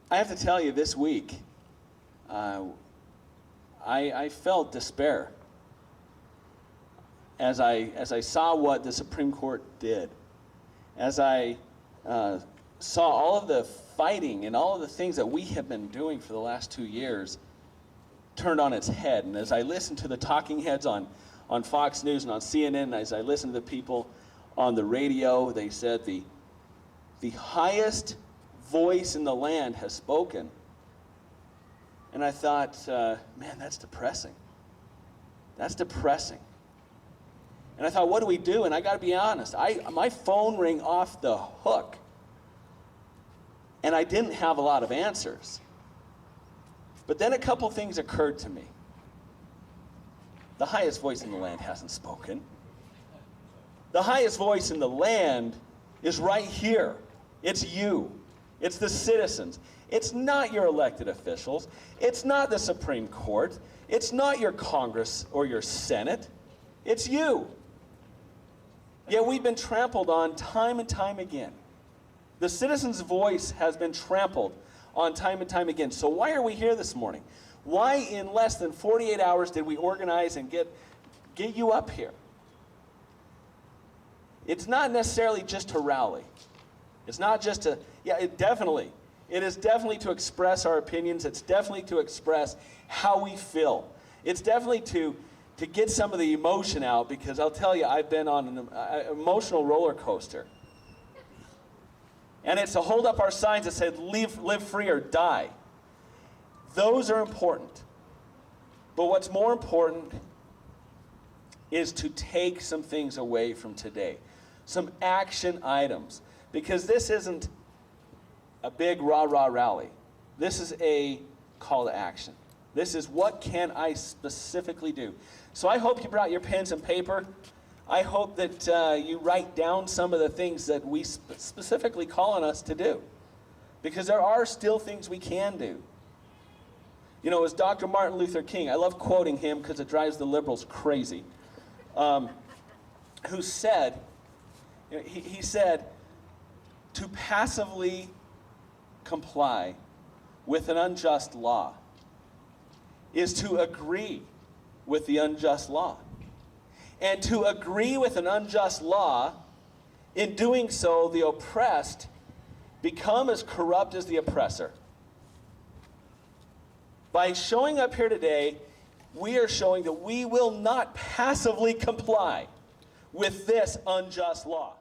I have to tell you, this week, I felt despair as I saw what the Supreme Court did, as I saw all of the fighting and all of the things that we have been doing for the last 2 years turned on its head. And as I listened to the talking heads on Fox News and on CNN, and as I listened to the people on the radio, they said the highest voice in the land has spoken. And I thought, man, that's depressing. That's depressing. And I thought, what do we do? And I got to be honest, my phone rang off the hook. And I didn't have a lot of answers. But then a couple things occurred to me. The highest voice in the land hasn't spoken. The highest voice in the land is right here. It's you. It's the citizens. It's not your elected officials. It's not the Supreme Court. It's not your Congress or your Senate. It's you. Yet we've been trampled on time and time again. The citizen's voice has been trampled on time and time again. So why are we here this morning? Why in less than 48 hours did we organize and get you up here? It's not necessarily just to rally. It's not just to, it is definitely to express our opinions. It's definitely to express how we feel. It's definitely to get some of the emotion out, because I'll tell you, I've been on an emotional roller coaster. And it's to hold up our signs that said, live free or die. Those are important. But what's more important is to take some things away from today. Some action items. Because this isn't a big rah-rah rally. This is a call to action. This is, what can I specifically do? So I hope you brought your pens and paper. I hope that you write down some of the things that we specifically call on us to do. Because there are still things we can do. You know, it was Dr. Martin Luther King, I love quoting him because it drives the liberals crazy, who said, he said, to passively comply with an unjust law is to agree with the unjust law. And to agree with an unjust law, in doing so, the oppressed become as corrupt as the oppressor. By showing up here today, we are showing that we will not passively comply with this unjust law.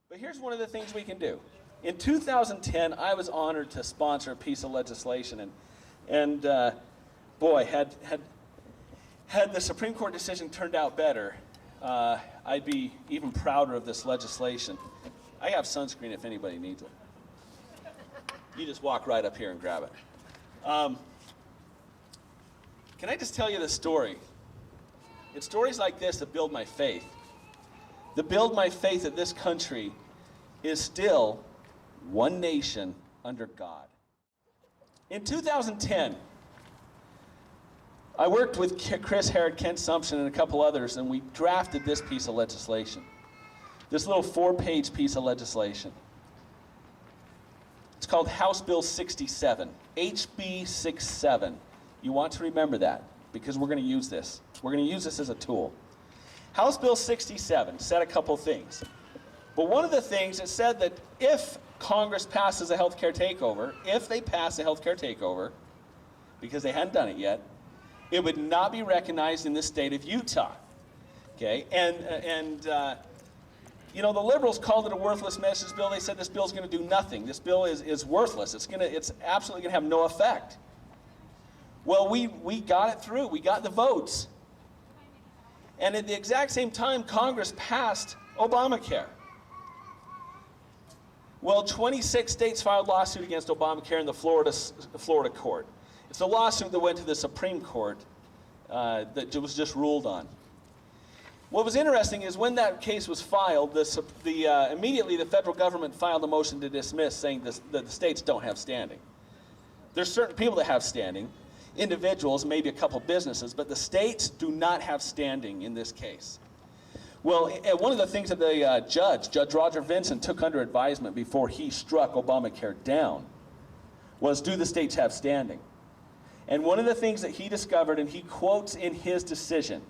But here's one of the things we can do. In 2010, I was honored to sponsor a piece of legislation, and boy, had the Supreme Court decision turned out better, I'd be even prouder of this legislation. I have sunscreen if anybody needs it. You just walk right up here and grab it. Can I just tell you the story? It's stories like this that build my faith. That build my faith that this country is still one nation under God. In 2010, I worked with Chris Herod, Kent Sumption, and a couple others, and we drafted this piece of legislation. This little 4-page piece of legislation. It's called House Bill 67, HB 67. You want to remember that, because we're going to use this. We're going to use this as a tool. House Bill 67 said a couple things. But one of the things, it said that if Congress passes a health care takeover, if they pass a health care takeover, because they hadn't done it yet, it would not be recognized in the state of Utah. Okay, and you know, the liberals called it a worthless message bill. They said this bill's going to do nothing. This bill is worthless. It's absolutely going to have no effect. Well, we got it through. We got the votes. And at the exact same time, Congress passed Obamacare. Well, 26 states filed lawsuit against Obamacare in the Florida court. It's a lawsuit that went to the Supreme Court that was just ruled on. What was interesting is when that case was filed, immediately the federal government filed a motion to dismiss, saying that the states don't have standing. There's certain people that have standing, individuals, maybe a couple businesses, but the states do not have standing in this case. Well, one of the things that the Judge Roger Vinson, took under advisement before he struck Obamacare down was, do the states have standing? And one of the things that he discovered, and he quotes in his decision,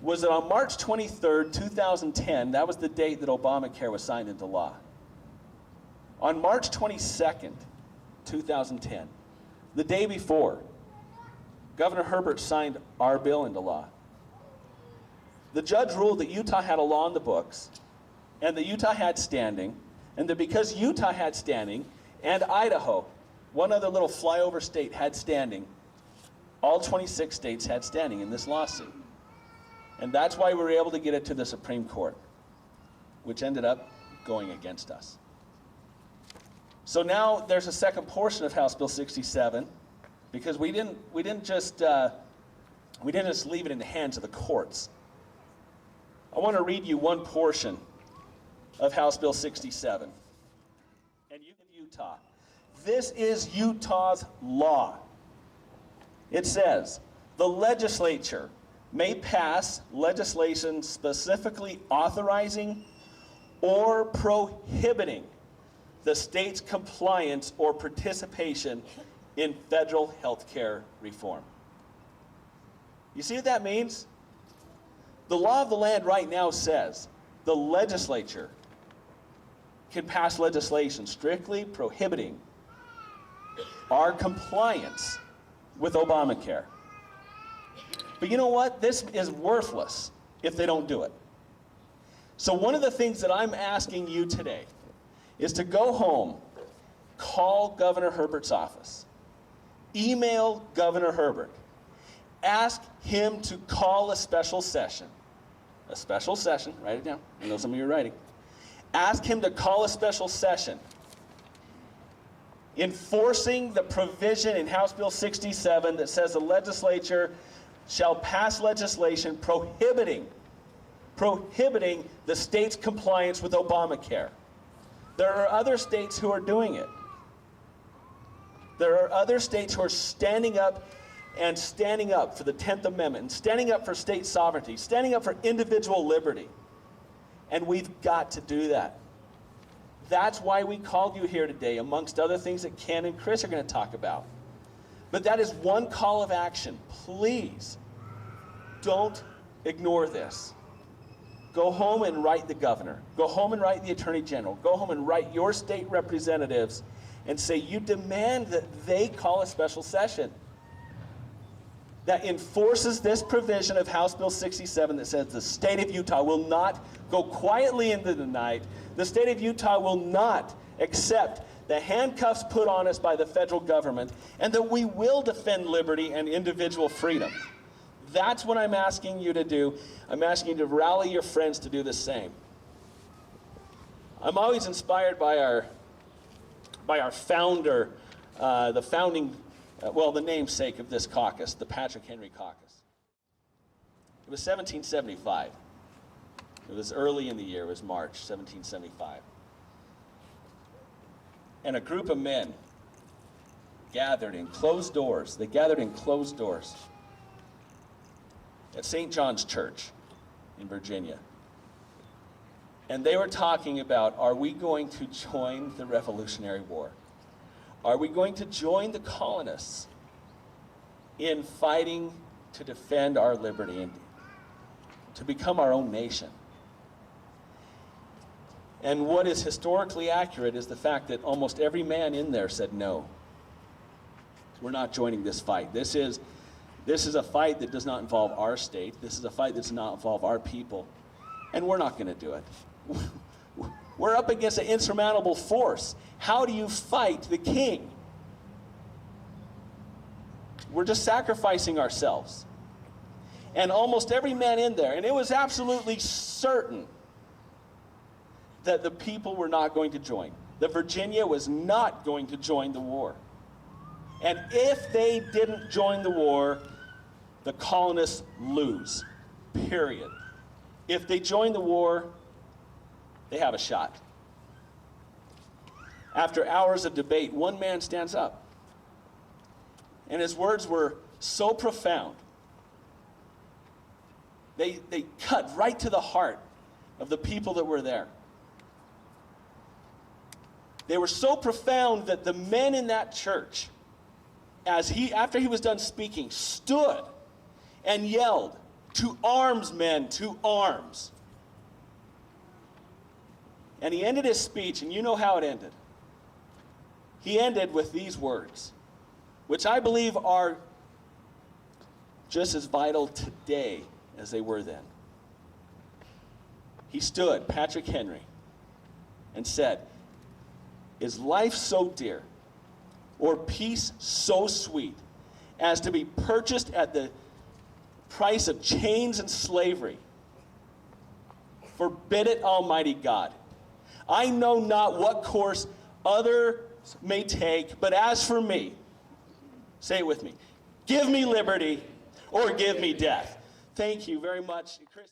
was that on March 23rd, 2010, that was the date that Obamacare was signed into law. On March 22nd, 2010, the day before, Governor Herbert signed our bill into law. The judge ruled that Utah had a law in the books, and that Utah had standing, and that because Utah had standing, and Idaho, one other little flyover state, had standing, all 26 states had standing in this lawsuit. And that's why we were able to get it to the Supreme Court, which ended up going against us. So now there's a second portion of House Bill 67, because we didn't just leave it in the hands of the courts. I want to read you one portion of House Bill 67. And Utah. This is Utah's law. It says, the legislature may pass legislation specifically authorizing or prohibiting the state's compliance or participation in federal health care reform. You see what that means? The law of the land right now says the legislature can pass legislation strictly prohibiting our compliance with Obamacare. But you know what? This is worthless if they don't do it. So one of the things that I'm asking you today is to go home, call Governor Herbert's office, email Governor Herbert, ask him to call a special session, write it down, I know some of you are writing. Ask him to call a special session enforcing the provision in House Bill 67 that says the legislature shall pass legislation prohibiting the state's compliance with Obamacare. There are other states who are doing it. There are other states who are standing up for the 10th Amendment, and standing up for state sovereignty, standing up for individual liberty. And we've got to do that. That's why we called you here today, amongst other things that Ken and Chris are going to talk about. But that is one call of action. Please, don't ignore this. Go home and write the governor. Go home and write the attorney general. Go home and write your state representatives and say you demand that they call a special session that enforces this provision of House Bill 67 that says the state of Utah will not go quietly into the night. The state of Utah will not accept the handcuffs put on us by the federal government, and that we will defend liberty and individual freedom. That's what I'm asking you to do. I'm asking you to rally your friends to do the same. I'm always inspired by our founder, the namesake of this caucus, the Patrick Henry Caucus. It was 1775. It was early in the year, it was March 1775. And a group of men gathered in closed doors. They gathered in closed doors at St. John's Church in Virginia. And they were talking about, are we going to join the Revolutionary War? Are we going to join the colonists in fighting to defend our liberty and to become our own nation? And what is historically accurate is the fact that almost every man in there said, no, we're not joining this fight. This is a fight that does not involve our state. This is a fight that does not involve our people. And we're not going to do it. We're up against an insurmountable force. How do you fight the king? We're just sacrificing ourselves. And almost every man in there, and it was absolutely certain that the people were not going to join. That Virginia was not going to join the war. And if they didn't join the war, the colonists lose, period. If they join the war, they have a shot. After hours of debate, one man stands up. And his words were so profound. They cut right to the heart of the people that were there. They were so profound that the men in that church, after he was done speaking, stood and yelled, "To arms, men, to arms." And he ended his speech, and you know how it ended. He ended with these words, which I believe are just as vital today as they were then. He stood, Patrick Henry, and said, "Is life so dear, or peace so sweet, as to be purchased at the price of chains and slavery? Forbid it, Almighty God. I know not what course others may take, but as for me," say it with me, "give me liberty or give me death." Thank you very much, Chris.